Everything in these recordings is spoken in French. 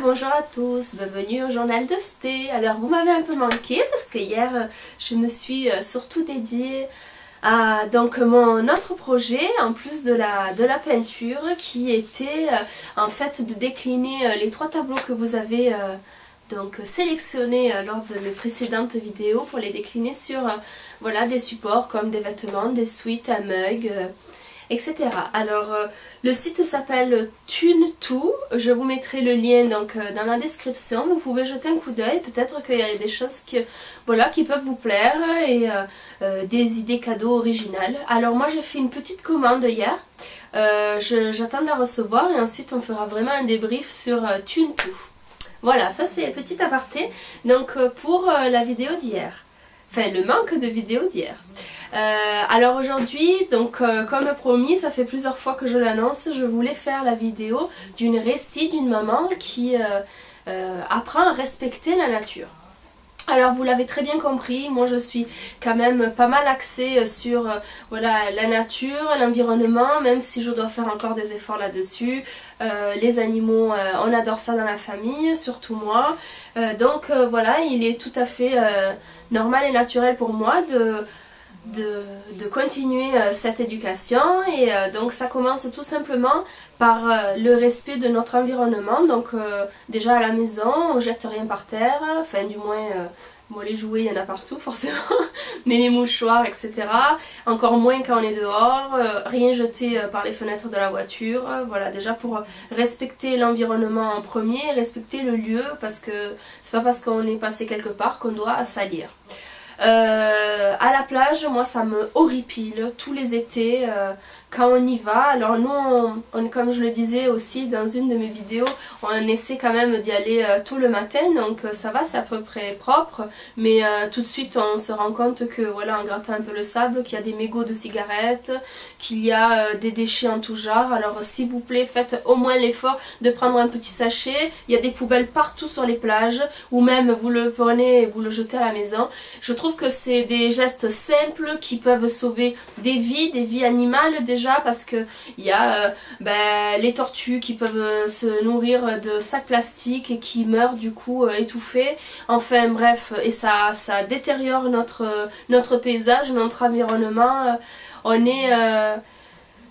bonjour à tous, bienvenue au journal de Sté. Alors vous m'avez un peu manqué parce que hier je me suis surtout dédiée à donc mon autre projet en plus de la peinture qui était en fait de décliner les 3 tableaux que vous avez donc sélectionnés lors de mes précédentes vidéos pour les décliner sur voilà, des supports comme des vêtements, des sweats, un mug, etc. Alors le site s'appelle TuneTo, je vous mettrai le lien donc dans la description, vous pouvez jeter un coup d'œil, peut-être qu'il y a des choses voilà, qui peuvent vous plaire et des idées cadeaux originales. Alors moi j'ai fait une petite commande hier, j'attends de la recevoir et ensuite on fera vraiment un débrief sur TuneTo. Voilà, ça c'est petit aparté donc pour la vidéo d'hier, enfin le manque de vidéo d'hier. Alors aujourd'hui, donc comme promis, ça fait plusieurs fois que je l'annonce, je voulais faire la vidéo d'une récit d'une maman qui apprend à respecter la nature. Alors vous l'avez très bien compris, moi je suis quand même pas mal axée sur voilà, la nature, l'environnement, même si je dois faire encore des efforts là-dessus. Les animaux, on adore ça dans la famille, surtout moi. Donc voilà, il est tout à fait normal et naturel pour moi de continuer cette éducation et donc ça commence tout simplement par le respect de notre environnement. Donc déjà à la maison on jette rien par terre, enfin du moins bon, les jouets il y en a partout forcément, mais les mouchoirs etc. Encore moins quand on est dehors, rien jeté par les fenêtres de la voiture, voilà, déjà pour respecter l'environnement en premier, respecter le lieu, parce que c'est pas parce qu'on est passé quelque part qu'on doit salir. À la plage, moi ça me horripile tous les étés quand on y va. Alors nous, comme je le disais aussi dans une de mes vidéos, on essaie quand même d'y aller tôt le matin, donc ça va, c'est à peu près propre, mais tout de suite on se rend compte que voilà, en grattant un peu le sable, qu'il y a des mégots de cigarettes, qu'il y a des déchets en tout genre. Alors s'il vous plaît, faites au moins l'effort de prendre un petit sachet. Il y a des poubelles partout sur les plages, ou même vous le prenez et vous le jetez à la maison. Je trouve que c'est des gestes simples qui peuvent sauver des vies animales déjà, parce que il y a les tortues qui peuvent se nourrir de sacs plastiques et qui meurent du coup étouffées. Enfin bref, et ça détériore notre paysage, notre environnement. On est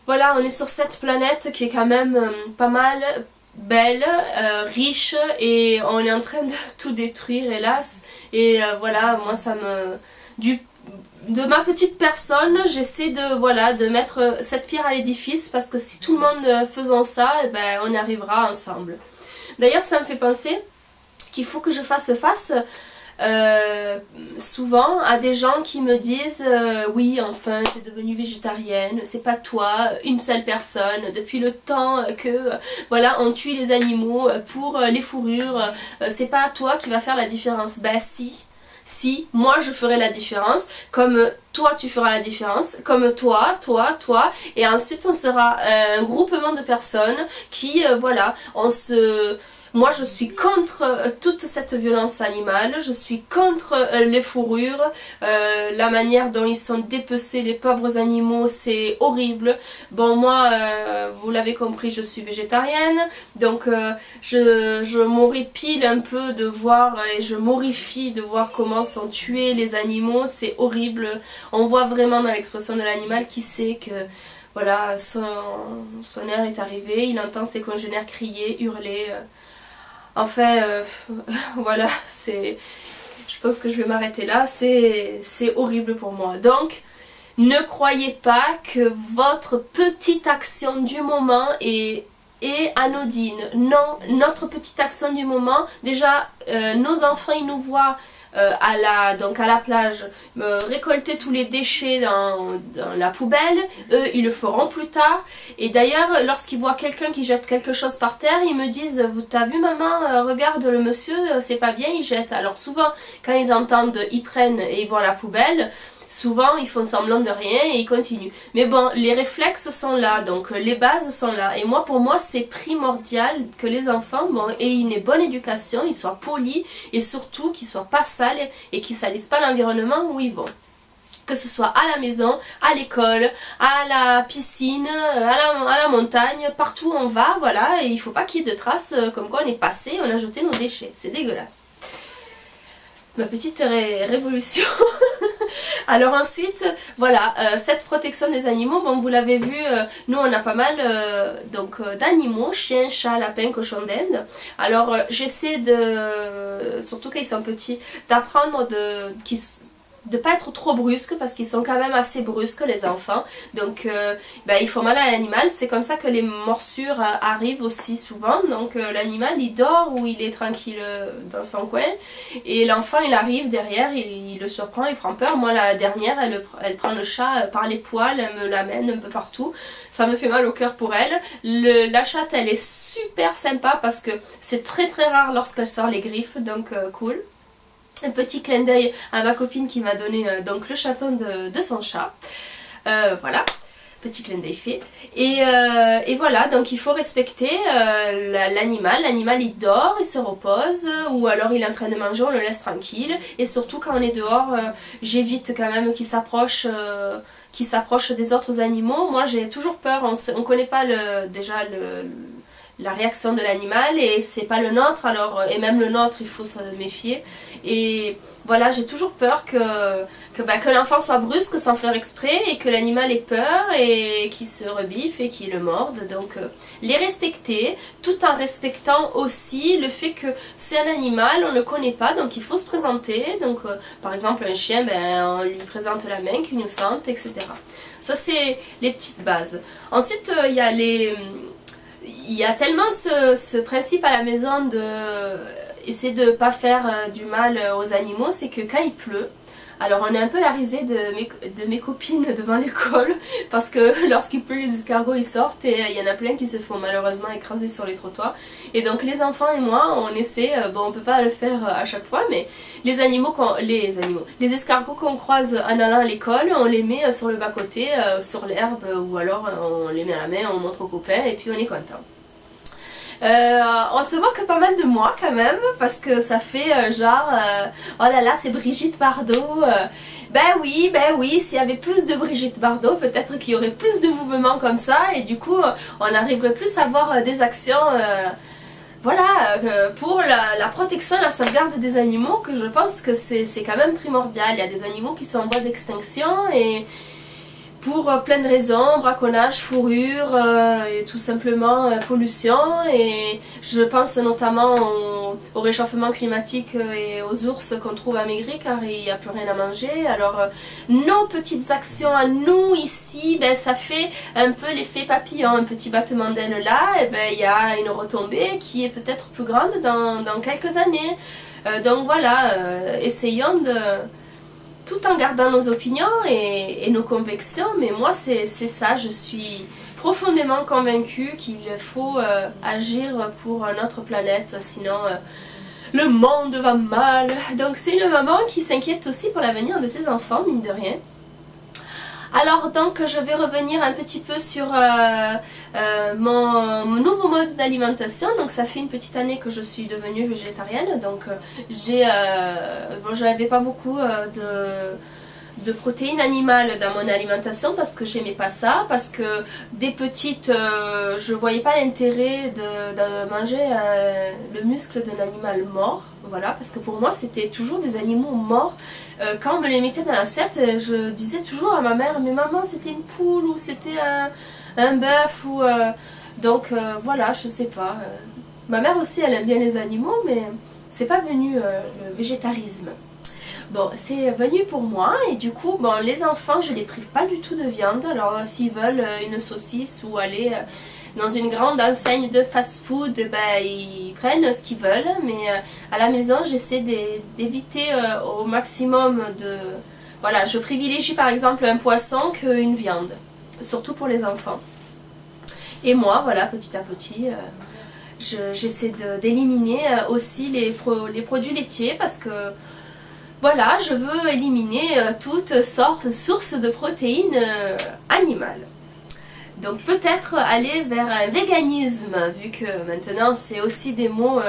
voilà, on est sur cette planète qui est quand même pas mal belle, riche, et on est en train de tout détruire hélas. Et voilà, moi ça me... de ma petite personne, j'essaie de mettre cette pierre à l'édifice, parce que si tout le monde faisant ça, eh ben, on y arrivera ensemble. D'ailleurs ça me fait penser qu'il faut que je fasse face souvent à des gens qui me disent oui, enfin t'es devenue végétarienne, c'est pas toi, une seule personne, depuis le temps que voilà, on tue les animaux pour les fourrures, c'est pas toi qui va faire la différence. Bah si, moi je ferai la différence, comme toi tu feras la différence, comme toi, et ensuite on sera un groupement de personnes qui, voilà, moi je suis contre toute cette violence animale, je suis contre les fourrures, la manière dont ils sont dépecés, les pauvres animaux, c'est horrible. Bon, moi, vous l'avez compris, je suis végétarienne, donc je m'horripile un peu de voir, et je m'horrifie de voir comment sont tués les animaux, c'est horrible. On voit vraiment dans l'expression de l'animal qui sait que voilà, son heure est arrivée, il entend ses congénères crier, hurler. Enfin, voilà, je pense que je vais m'arrêter là, c'est horrible pour moi. Donc, ne croyez pas que votre petite action du moment est anodine. Non, notre petite action du moment, déjà, nos enfants, ils nous voient à la plage récolter tous les déchets dans la poubelle, eux ils le feront plus tard, et d'ailleurs lorsqu'ils voient quelqu'un qui jette quelque chose par terre, ils me disent t'as vu maman, regarde le monsieur, c'est pas bien, il jette. Alors souvent quand ils entendent ils prennent et ils vont à la poubelle, souvent ils font semblant de rien et ils continuent. Mais bon, les réflexes sont là, donc les bases sont là. Et moi, pour moi, c'est primordial que les enfants aient une bonne éducation, ils soient polis et surtout qu'ils soient pas sales et qu'ils salissent pas l'environnement où ils vont. Que ce soit à la maison, à l'école, à la piscine, à la montagne, partout où on va, voilà, et il faut pas qu'il y ait de traces comme quoi on est passé, on a jeté nos déchets, c'est dégueulasse. Ma petite révolution. Alors ensuite, voilà, cette protection des animaux, bon vous l'avez vu, nous on a pas mal d'animaux, chiens, chats, lapins, cochons d'Inde. Alors j'essaie de, surtout quand ils sont petits, d'apprendre de pas être trop brusque parce qu'ils sont quand même assez brusques les enfants, donc il faut mal à l'animal. C'est comme ça que les morsures arrivent aussi souvent, donc l'animal il dort ou il est tranquille dans son coin et l'enfant il arrive derrière, il le surprend, il prend peur. Moi la dernière elle prend le chat par les poils, elle me l'amène un peu partout, ça me fait mal au cœur pour elle. La chatte elle est super sympa parce que c'est très rare lorsqu'elle sort les griffes, donc cool. Un petit clin d'œil à ma copine qui m'a donné donc le chaton de son chat. Voilà, petit clin d'œil fait. Et voilà, donc il faut respecter l'animal. L'animal il dort, il se repose, ou alors il est en train de manger, on le laisse tranquille. Et surtout quand on est dehors, j'évite quand même qu'il s'approche des autres animaux. Moi j'ai toujours peur, on connaît pas la réaction de l'animal et c'est pas le nôtre, alors, et même le nôtre il faut se méfier. Et voilà, j'ai toujours peur que l'enfant soit brusque sans faire exprès et que l'animal ait peur et qu'il se rebiffe et qu'il le morde. Donc les respecter tout en respectant aussi le fait que c'est un animal, on ne le connaît pas, donc il faut se présenter. Donc par exemple un chien, on lui présente la main qu'il nous sente, etc. Ça c'est les petites bases. Ensuite il y a tellement ce principe à la maison de essayer de ne pas faire du mal aux animaux, c'est que quand il pleut, alors on est un peu la risée de mes copines devant l'école parce que lorsqu'il pleut les escargots ils sortent et il y en a plein qui se font malheureusement écraser sur les trottoirs. Et donc les enfants et moi on essaie, bon on peut pas le faire à chaque fois, mais les escargots qu'on croise en allant à l'école, on les met sur le bas-côté, sur l'herbe, ou alors on les met à la main, on montre aux copains et puis on est content. On se moque pas mal de moi quand même parce que ça fait oh là là c'est Brigitte Bardot. Ben oui, s'il y avait plus de Brigitte Bardot, peut-être qu'il y aurait plus de mouvements comme ça et du coup on arriverait plus à avoir des actions voilà, pour la protection et la sauvegarde des animaux, que je pense que c'est quand même primordial. Il y a des animaux qui sont en voie d'extinction et pour plein de raisons, braconnage, fourrure, et tout simplement pollution, et je pense notamment au réchauffement climatique et aux ours qu'on trouve amaigris car il n'y a plus rien à manger. Alors nos petites actions à nous ici, ça fait un peu l'effet papillon, un petit battement d'aile là, et il y a une retombée qui est peut-être plus grande dans quelques années. Donc voilà, essayons de... tout en gardant nos opinions et nos convictions, mais moi c'est ça, je suis profondément convaincue qu'il faut agir pour notre planète, sinon le monde va mal. Donc c'est une maman qui s'inquiète aussi pour l'avenir de ses enfants, mine de rien. Alors donc je vais revenir un petit peu sur mon nouveau mode d'alimentation. Donc ça fait une petite année que je suis devenue végétarienne, donc je n'avais pas beaucoup de protéines animales dans mon alimentation parce que j'aimais pas ça, parce que des petites je voyais pas l'intérêt de manger le muscle d'un animal mort, voilà, parce que pour moi c'était toujours des animaux morts. Quand on me les mettait dans l'assiette, je disais toujours à ma mère, mais maman c'était une poule ou c'était un bœuf ou donc voilà, je sais pas, ma mère aussi elle aime bien les animaux, mais c'est pas venu le végétarisme. Bon, c'est venu pour moi et du coup, bon, les enfants, je les prive pas du tout de viande. Alors, s'ils veulent une saucisse ou aller dans une grande enseigne de fast-food, ils prennent ce qu'ils veulent. Mais à la maison, j'essaie d'éviter au maximum de... Voilà, je privilégie par exemple un poisson qu'une viande, surtout pour les enfants. Et moi, voilà, petit à petit... j'essaie d'éliminer aussi les produits laitiers parce que voilà, je veux éliminer toute source de protéines animales. Donc peut-être aller vers un véganisme, vu que maintenant c'est aussi des mots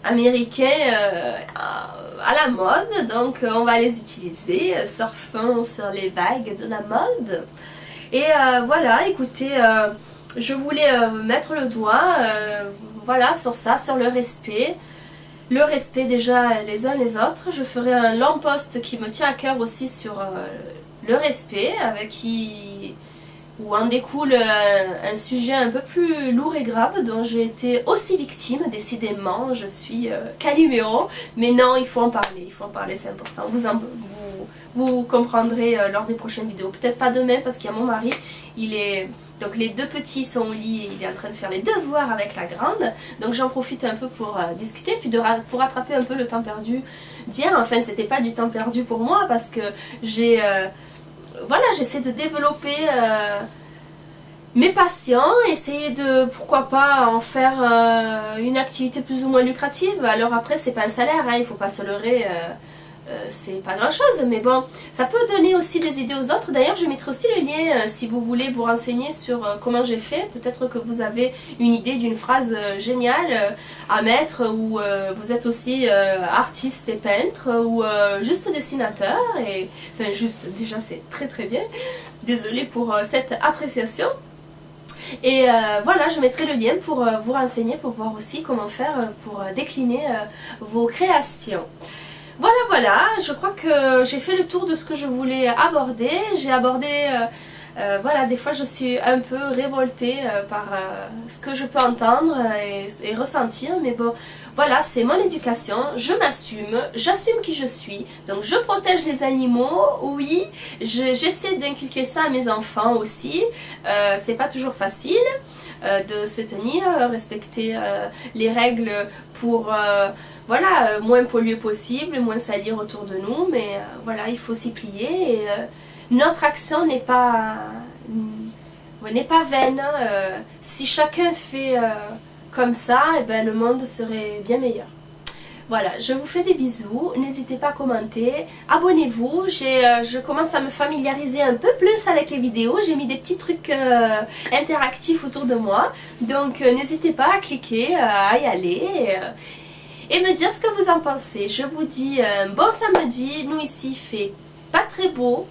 américains à la mode, donc on va les utiliser, surfons sur les vagues de la mode. Et voilà, écoutez, je voulais mettre le doigt voilà, sur ça, sur le respect. Le respect déjà les uns les autres. Je ferai un long post qui me tient à cœur aussi sur le respect, où en découle un sujet un peu plus lourd et grave dont j'ai été aussi victime, décidément. Je suis Calimero, mais non, il faut en parler, c'est important. Vous comprendrez lors des prochaines vidéos. Peut-être pas demain parce qu'il y a mon mari, donc les deux petits sont au lit et il est en train de faire les devoirs avec la grande. Donc j'en profite un peu pour discuter, puis pour rattraper un peu le temps perdu d'hier. Enfin, c'était pas du temps perdu pour moi parce que voilà, j'essaie de développer mes passions, essayer de, pourquoi pas, en faire une activité plus ou moins lucrative. Alors après, c'est pas un salaire, hein, il faut pas se leurrer. C'est pas grand chose, mais bon, ça peut donner aussi des idées aux autres. D'ailleurs, je mettrai aussi le lien si vous voulez vous renseigner sur comment j'ai fait. Peut-être que vous avez une idée d'une phrase géniale à mettre, ou vous êtes aussi artiste et peintre, ou juste dessinateur. Et enfin, juste, déjà, c'est très très bien. Désolée pour cette appréciation. Et voilà, je mettrai le lien pour vous renseigner, pour voir aussi comment faire pour décliner vos créations. Voilà, je crois que j'ai fait le tour de ce que je voulais aborder. J'ai abordé, voilà, des fois je suis un peu révoltée par ce que je peux entendre et ressentir, mais bon, voilà, c'est mon éducation, je m'assume, j'assume qui je suis, donc je protège les animaux, oui, j'essaie d'inculquer ça à mes enfants aussi, c'est pas toujours facile de se tenir, respecter les règles pour... voilà, moins polluer possible, moins salir autour de nous, mais voilà, il faut s'y plier et notre action n'est pas vaine. Si chacun fait comme ça, et ben, le monde serait bien meilleur. Voilà, je vous fais des bisous, n'hésitez pas à commenter, abonnez-vous, je commence à me familiariser un peu plus avec les vidéos, j'ai mis des petits trucs interactifs autour de moi, donc n'hésitez pas à cliquer, à y aller, et me dire ce que vous en pensez. Je vous dis bon samedi. Nous ici il fait pas très beau,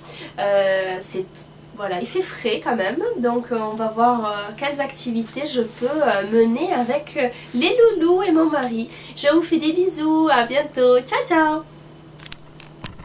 voilà, il fait frais quand même, donc on va voir quelles activités je peux mener avec les loulous et mon mari. Je vous fais des bisous, à bientôt, ciao ciao.